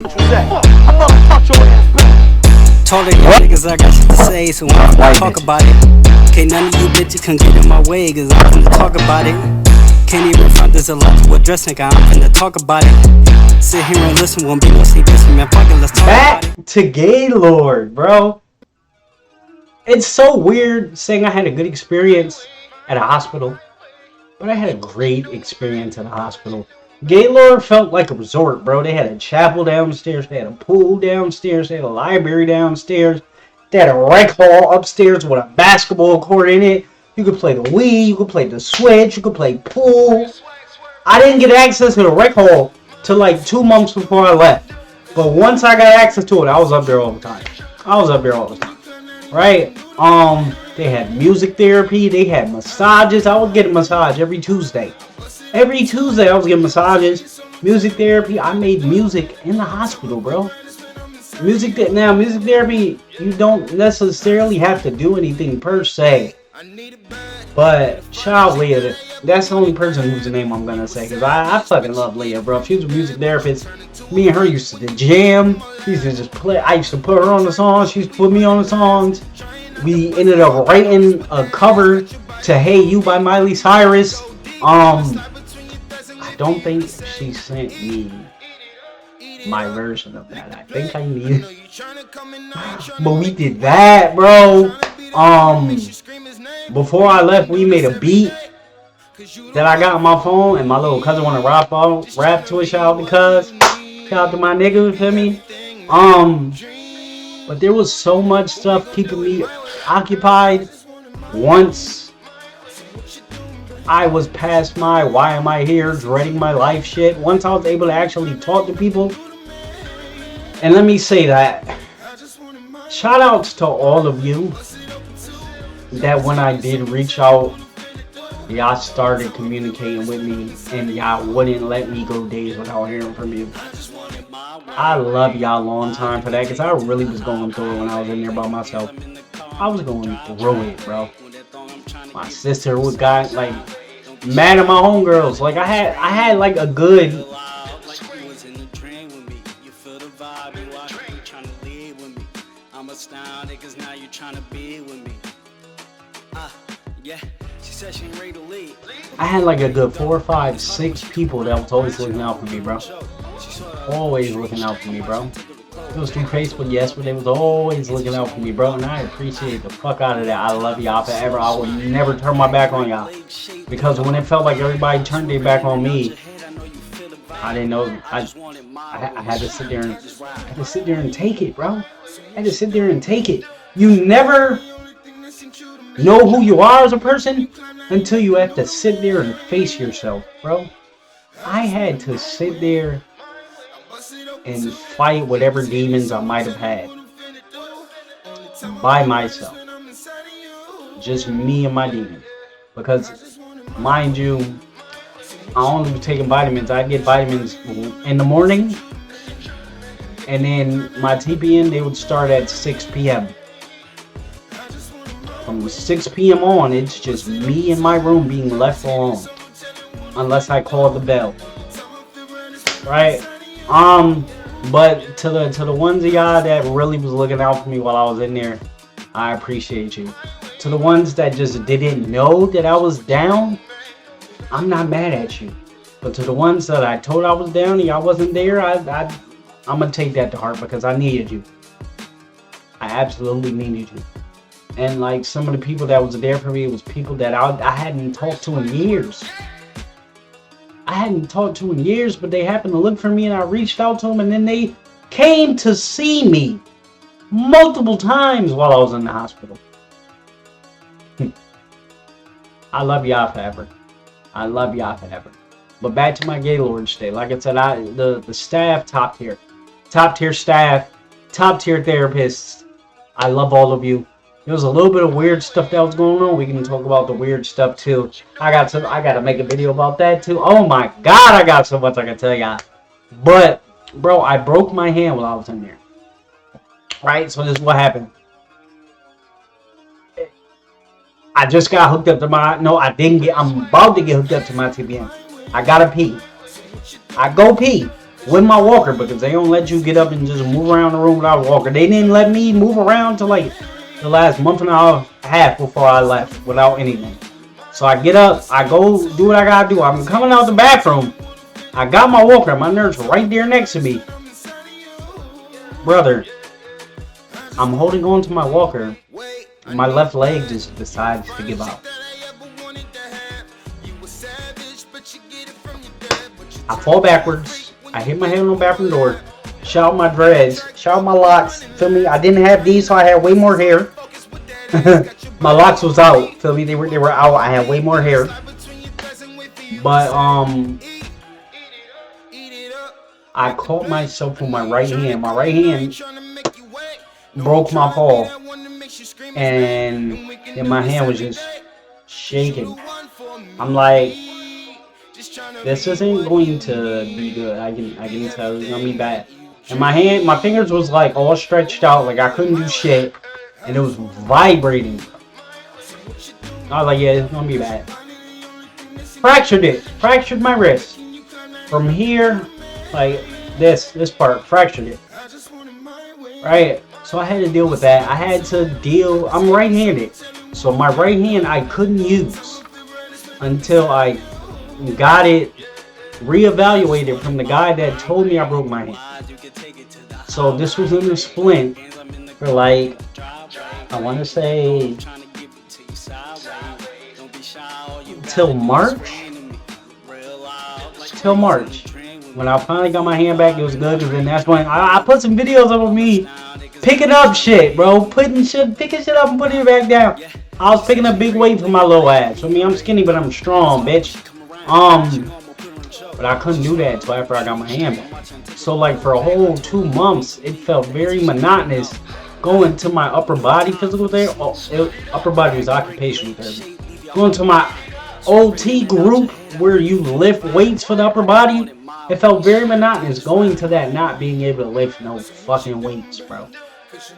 Told y'all niggas I got shit to say, so I'm finna talk about it. Okay, none of you bitches can get in my way, cause I'm finna talk about it. Can't even find there's a lot to address, nigga, I'm finna talk about it. Sit here and listen, won't be no sleep, listen, man, fucking let's talk about it. Back to Gaylord, bro. It's so weird saying I had a good experience at a hospital, but I had a great experience at a hospital. Gaylord felt like a resort, bro. They had a chapel downstairs, they had a pool downstairs, they had a library downstairs, they had a rec hall upstairs with a basketball court in it. You could play the Wii, you could play the Switch, you could play pool. I didn't get access to the rec hall till like 2 months before I left. But once I got access to it, I was up there all the time. Right? They had music therapy, they had massages. I was getting a massage every Tuesday. Every Tuesday I was getting massages, music therapy. I made music in the hospital, bro. Music therapy, you don't necessarily have to do anything per se. But shout out Leah. That's the only person whose name I'm gonna say, because I fucking love Leah, bro. She was a music therapist. Me and her used to jam. We used to just play. I used to put her on the songs. She used to put me on the songs. We ended up writing a cover to Hey You by Miley Cyrus. I don't think she sent me my version of that. I think I need it. But we did that, bro. Before I left, we made a beat that I got on my phone, and my little cousin wanted to rap to it. Shout out to cuz. Shout out to my nigga, you feel me? But there was so much stuff keeping me occupied. Once I was past my why am I here, dreading my life shit. Once I was able to actually talk to people. And let me say that. Shout outs to all of you that when I did reach out, y'all started communicating with me and y'all wouldn't let me go days without hearing from you. I love y'all long time for that, because I really was going through it when I was in there by myself. I was going through it, bro. My sister got like mad at my homegirls. Like I had like a good I had like a good 4, 5, 6 people that was always looking out for me, bro. Always looking out for me, bro. It was through Facebook, yes, but they was always looking out for me, bro. And I appreciate the fuck out of that. I love y'all forever. I would never turn my back on y'all. Because when it felt like everybody turned their back on me, I didn't know. I had to sit there and take it, bro. I had to sit there and take it. You never know who you are as a person until you have to sit there and face yourself, bro. I had to sit there and fight whatever demons I might have had by myself. Just me and my demons. Because, mind you, I only was taking vitamins. I get vitamins in the morning, and then my TPN, they would start at 6 p.m. From 6 p.m. on, it's just me in my room being left alone. Unless I call the bell. Right? But to the ones of y'all that really was looking out for me while I was in there, I appreciate you. To the ones that just didn't know that I was down, I'm not mad at you. But to the ones that I told I was down and y'all wasn't there, I'm gonna take that to heart, because I needed you. I absolutely needed you. And like some of the people that was there for me was people that I hadn't talked to in years. But they happened to look for me, and I reached out to them, and then they came to see me multiple times while I was in the hospital. I love y'all forever. But back to my Gaylord stay. Like I said, the staff, top tier staff, top tier therapists. I love all of you. There was a little bit of weird stuff that was going on. We can talk about the weird stuff too. I got to make a video about that too. Oh my god, I got so much I can tell y'all. But bro, I broke my hand while I was in there. Right? So this is what happened. I just got hooked up to my I didn't get I'm about to get hooked up to my TPN. I gotta pee. I go pee. with my walker, because they don't let you get up and just move around the room without a walker. They didn't let me move around till like the last month and a half before I left without anything. So I get up, I go do what I gotta do. I'm coming out the bathroom. I got my walker, my nurse right there next to me. Brother, I'm holding on to my walker, and my left leg just decides to give out. I fall backwards. I hit my head on the bathroom door. Shout my dreads. Shout my locks. Feel me? I didn't have these, so I had way more hair. My locks was out. Feel me? They were out. I had way more hair. But I caught myself with my right hand. My right hand broke my fall, and then my hand was just shaking. I'm like, this isn't going to be good. I can tell it's gonna be bad. And my fingers was like all stretched out, like I couldn't do shit, and it was vibrating. I was like, yeah, it's gonna be bad. Fractured my wrist from here, like this part, fractured it. Right, so I had to deal with that. I had to deal. I'm right-handed, so my right hand I couldn't use until I got it reevaluated from the guy that told me I broke my hand. So this was in the splint for like, I want to say till March. When I finally got my hand back, it was good. Cause then that's when I put some videos of me picking up shit, bro. Picking shit up and putting it back down. I was picking up big weight for my little ass. I mean, I'm skinny, but I'm strong, bitch. But I couldn't do that until after I got my hand back. So like for a whole 2 months, it felt very monotonous going to my upper body physical therapy. Upper body was occupational therapy. Going to my OT group where you lift weights for the upper body. It felt very monotonous going to that, not being able to lift no fucking weights, bro.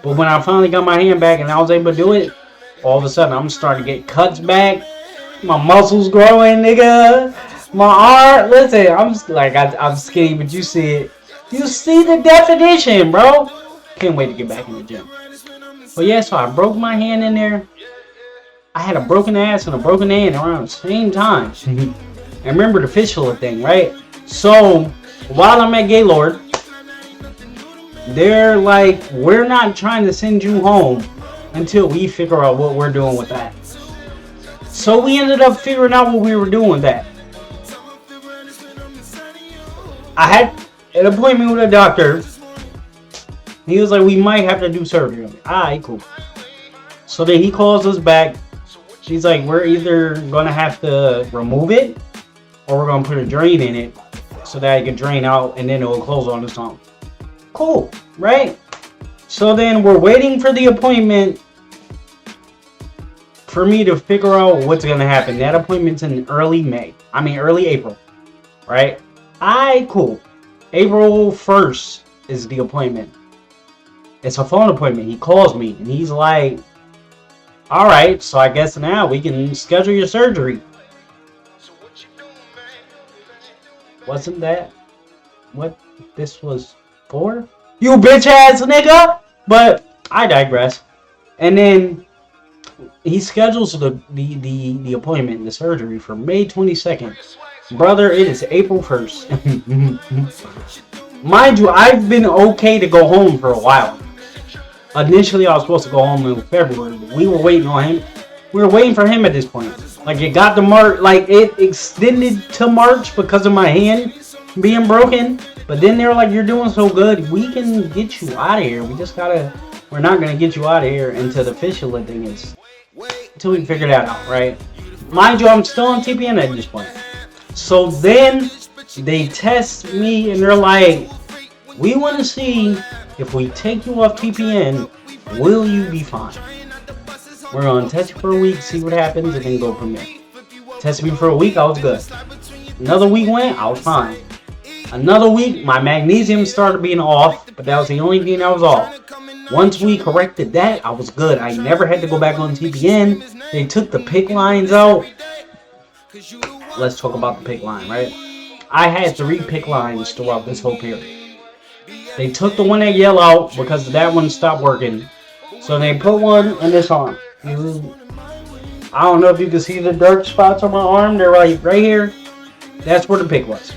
But when I finally got my hand back and I was able to do it, all of a sudden I'm starting to get cuts back. My muscles growing, nigga. My arm, listen, I'm skinny, but you see it. You see the definition, bro. Can't wait to get back in the gym. But yeah, so I broke my hand in there. I had a broken ass and a broken hand around the same time. And remember the fistula thing, right? So while I'm at Gaylord, they're like, we're not trying to send you home until we figure out what we're doing with that. So we ended up figuring out what we were doing with that. I had an appointment with a doctor. He was like, we might have to do surgery. I'm like, alright, cool. So then he calls us back. He's like, we're either going to have to remove it or we're going to put a drain in it so that it can drain out and then it will close on its own. Cool, right? So then we're waiting for the appointment for me to figure out what's going to happen. That appointment's in early April, right? Alright, cool. April 1st is the appointment. It's a phone appointment. He calls me and he's like, alright, so I guess now we can schedule your surgery. Wasn't that what this was for? You bitch ass nigga! But I digress. And then he schedules the appointment, the surgery for May 22nd. Brother, it is April 1st. Mind you, I've been okay to go home for a while. Initially, I was supposed to go home in February, but we were waiting on him. We were waiting for him at this point. Like, it got to March, like, it extended to March because of my hand being broken. But then they were like, you're doing so good, we can get you out of here. We're not going to get you out of here until the fistula thing is, until we figure that out, right? Mind you, I'm still on TPN at this point. So then they test me and they're like, we want to see if we take you off TPN, will you be fine? We're going to test you for a week, see what happens, and then go from there. Test me for a week, I was good. Another week went, I was fine. Another week, my magnesium started being off, but that was the only thing that was off. Once we corrected that, I was good. I never had to go back on TPN. They took the PIC lines out. Let's talk about the PIC line, right? I had 3 PICC lines throughout this whole period. They took the one at yellow because that one stopped working. So they put one in this arm. I don't know if you can see the dark spots on my arm. They're right here. That's where the PICC was.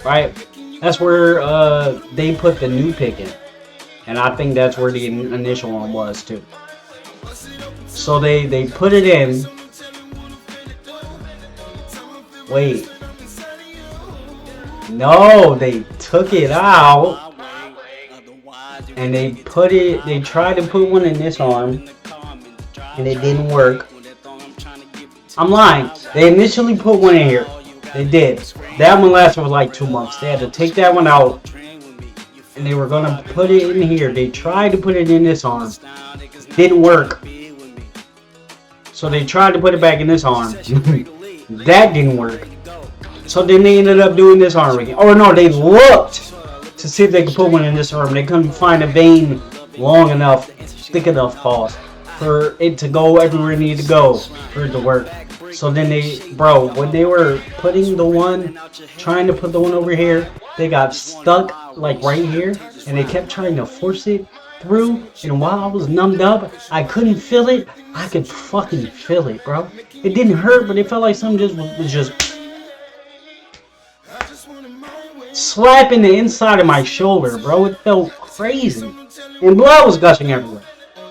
Right? That's where they put the new PICC in. And I think that's where the initial one was too. So they put it in. Wait. No, they took it out. And they tried to put one in this arm. And it didn't work. I'm lying. They initially put one in here. They did. That one lasted for like 2 months. They had to take that one out. And they were going to put it in here. They tried to put it in this arm. Didn't work. So they tried to put it back in this arm. That didn't work. So then they ended up doing this arm again. Or no, they looked to see if they could put one in this arm. They couldn't find a vein long enough, thick enough, pause, for it to go everywhere it needed to go for it to work. So then when they were putting the one, trying to put the one over here, they got stuck like right here, and they kept trying to force it through. And while I was numbed up, I couldn't feel it. I could fucking feel it, bro. It didn't hurt, but it felt like something was just slapping the inside of my shoulder, bro. It felt crazy, and blood was gushing everywhere.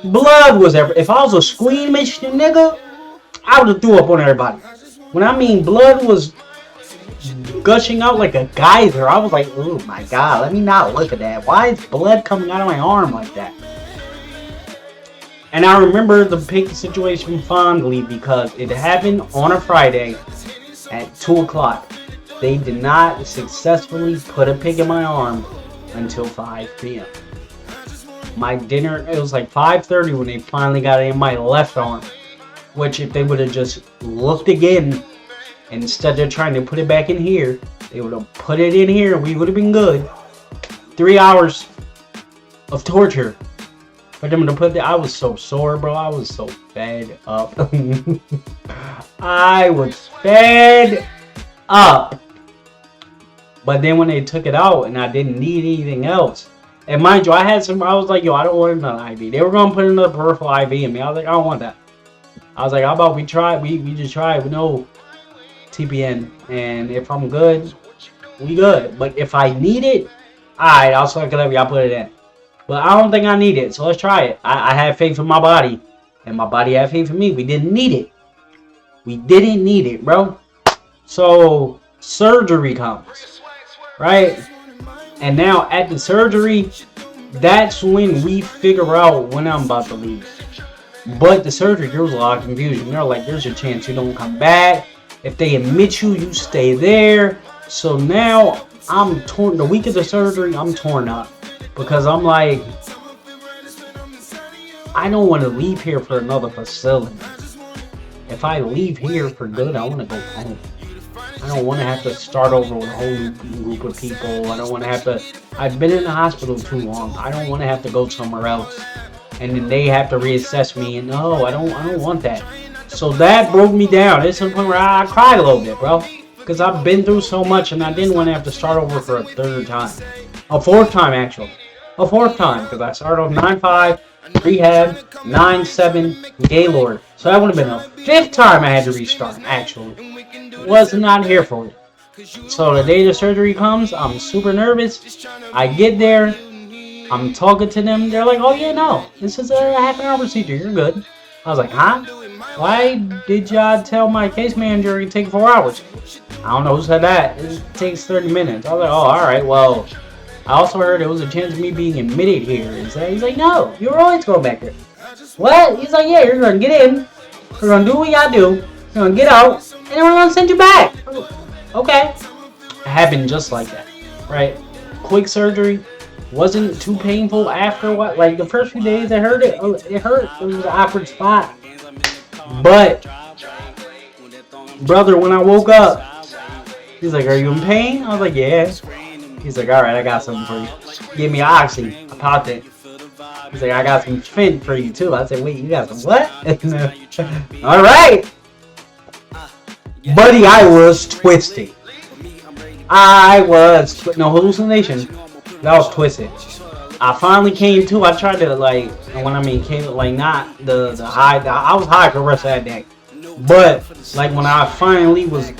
Blood was everywhere. If I was a squeamish nigga, I would have threw up on everybody. When I mean blood was gushing out like a geyser, I was like, oh my god, let me not look at that. Why is blood coming out of my arm like that? And I remember the PICC situation fondly because it happened on a Friday at 2 o'clock. They did not successfully put a PICC in my arm until 5 p.m. My dinner, it was like 5:30 when they finally got it in my left arm. Which if they would have just looked again, instead of trying to put it back in here, they would have put it in here, we would have been good. 3 hours of torture for them to put I was so sore, bro. I was so fed up. I was fed up. But then when they took it out and I didn't need anything else, and mind you, I was like, yo, I don't want another IV. They were going to put another peripheral IV in me. I was like, I don't want that. I was like, how about we just try it with no TPN, and if I'm good, we good. But if I need it, alright, I'll suck it up, y'all put it in. But I don't think I need it, so let's try it. I have faith in my body, and my body had faith in me. We didn't need it. We didn't need it, bro. So, surgery comes, right? And now at the surgery, that's when we figure out when I'm about to leave. But the surgery, there was a lot of confusion. They're like, there's a chance you don't come back. If they admit you, you stay there. So now I'm torn. The week of the surgery, I'm torn up. Because I'm like, I don't want to leave here for another facility. If I leave here for good, I want to go home. I don't want to have to start over with a whole new group of people. I don't want to have to. I've been in the hospital too long. I don't want to have to go somewhere else. And then they have to reassess me, and no, I don't want that. So that broke me down. It's a point where I cried a little bit, bro, because I've been through so much, and I didn't want to have to start over for a 3rd time, a 4th time actually, a 4th time, because I started off 9-5, rehab, 9-7, Gaylord. So that would have been a 5th time I had to restart. Actually, was not here for it. So the day the surgery comes, I'm super nervous. I get there. I'm talking to them. They're like, oh yeah, no, this is a half-an-hour procedure. You're good. I was like, huh? Why did y'all tell my case manager it take 4 hours? I don't know who said that. It takes 30 minutes. I was like, oh, all right. Well, I also heard there was a chance of me being admitted here. He's like, no, you're always going back there. What? He's like, yeah, you're going to get in. We're going to do what you got to do. You're going to get out. And then we're going to send you back. Okay. It happened just like that. Right? Quick surgery. Wasn't too painful after what, like the first few days I heard it hurt. It was an awkward spot. But, brother, when I woke up, he's like, are you in pain? I was like, yeah. He's like, alright, I got something for you. Give me oxy. I popped it. He's like, I got some Fent for you too. I said, wait, you got some what? Alright. Buddy, I was twisted. I was no hallucination. That was twisted. I finally came to. I tried to like, when I mean came, like not the high. I was high for the rest of that day, but like when I finally was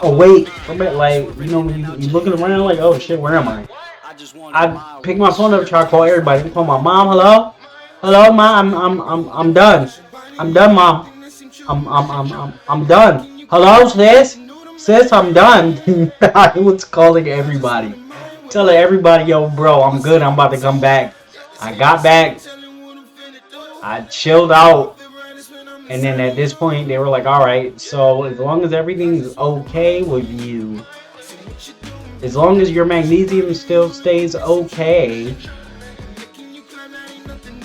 awake from it, like you know, when you looking around like, oh shit, where am I? I picked my phone up, try to call everybody. I call my mom. Hello, hello, mom. I'm done. I'm done, mom. I'm done. Hello, sis. Sis, I'm done. I was calling everybody, telling everybody, yo, bro, I'm good. I'm about to come back. I got back. I chilled out. And then at this point, they were like, all right, so as long as everything's okay with you, as long as your magnesium still stays okay,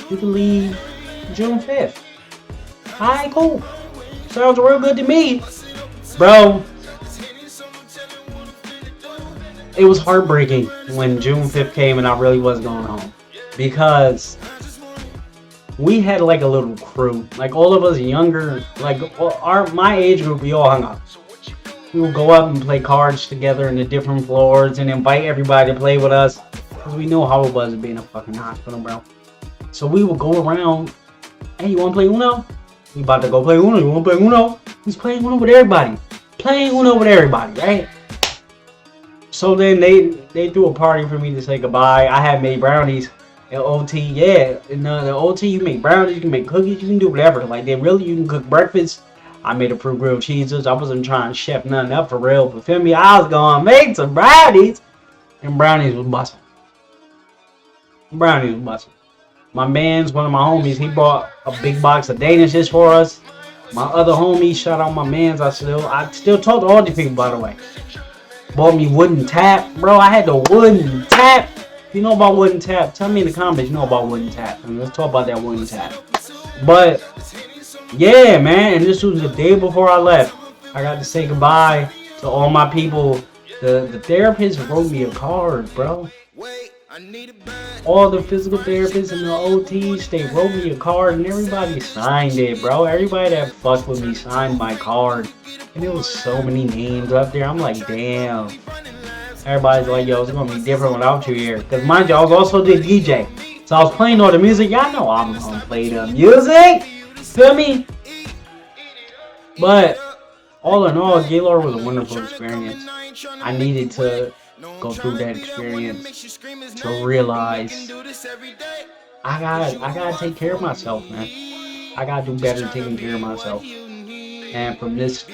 you can leave June 5th. Alright, cool. Sounds real good to me. Bro, it was heartbreaking when June 5th came and I really was going home. Because we had like a little crew. Like all of us younger, like my age group, we all hung out. We would go up and play cards together in the different floors and invite everybody to play with us. Because we know how it was being a fucking hospital, bro. So we would go around. Hey, you want to play Uno? We about to go play Uno. You want to play Uno? He's playing Uno with everybody. Playing Uno with everybody, right? So then they threw a party for me to say goodbye. I had made brownies at OT. Yeah, in the OT you make brownies, you can make cookies, you can do whatever. Like they really, you can cook breakfast. I made a fruit grilled cheeses. I wasn't trying to chef nothing up for real, but feel me, I was gonna make some brownies, and brownies was busting. Brownies was busting. My man's one of my homies. He brought a big box of Danishes for us. My other homie, shout out my man's. I still talk to all these people, by the way. Bought me wooden tap, bro. I had the wooden tap. If you know about wooden tap, tell me in the comments you know about wooden tap, and let's talk about that wooden tap. But yeah, man, and this was the day before I left. I got to say goodbye to all my people. The therapist wrote me a card, bro. All the physical therapists and the OTs, they wrote me a card and everybody signed it, bro. Everybody that fucked with me signed my card. And there was so many names up there. I'm like, damn. Everybody's like, yo, it's gonna be different without you here. Because mind you, I was also the DJ. So I was playing all the music. Y'all know I'm gonna play the music. Feel me? But all in all, Gaylord was a wonderful experience. I needed to go through that experience to realize I gotta take care of myself, man. I gotta do better taking care of myself. And from this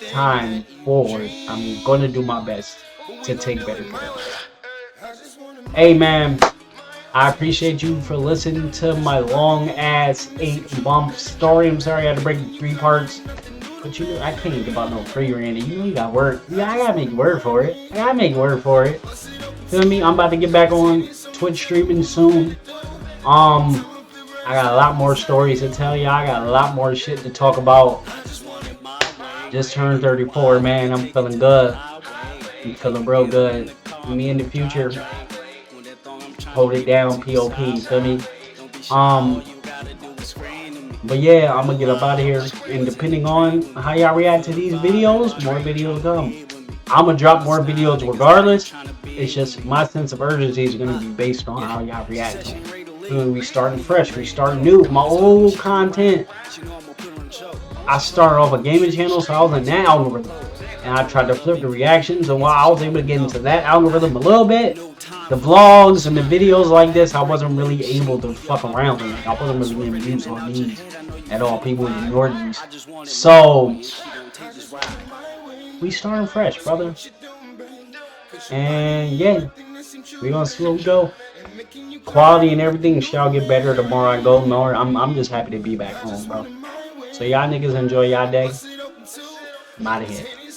time forward, I'm gonna do my best to take better care of myself. Hey man, I appreciate you for listening to my long ass 8-bump story. I'm sorry I had to break it in 3 parts. But you know, I can't give about no free, Randy. You know you got work. Yeah, I gotta make work for it. Feel me? I'm about to get back on Twitch streaming soon. I got a lot more stories to tell you. I got a lot more shit to talk about. Just turned 34, man. I'm feeling good. I'm feeling real good. Me in the future. Hold it down, POP. Feel me? But yeah, I'm gonna get up out of here, and depending on how y'all react to these videos, more videos come. I'm gonna drop more videos regardless. It's just my sense of urgency is gonna be based on how y'all react to them. We starting fresh, we starting new. My old content, I started off a gaming channel, so I was in that algorithm, and I tried to flip the reactions, and while I was able to get into that algorithm a little bit, the vlogs and the videos like this, I wasn't really able to fuck around with it. I wasn't really going to use on these at all. People ignored these. So, we starting fresh, brother. And yeah, we gonna see where we go. Quality and everything shall get better the more I go. More, I'm just happy to be back home, bro. So y'all niggas enjoy y'all day. I'm out of here.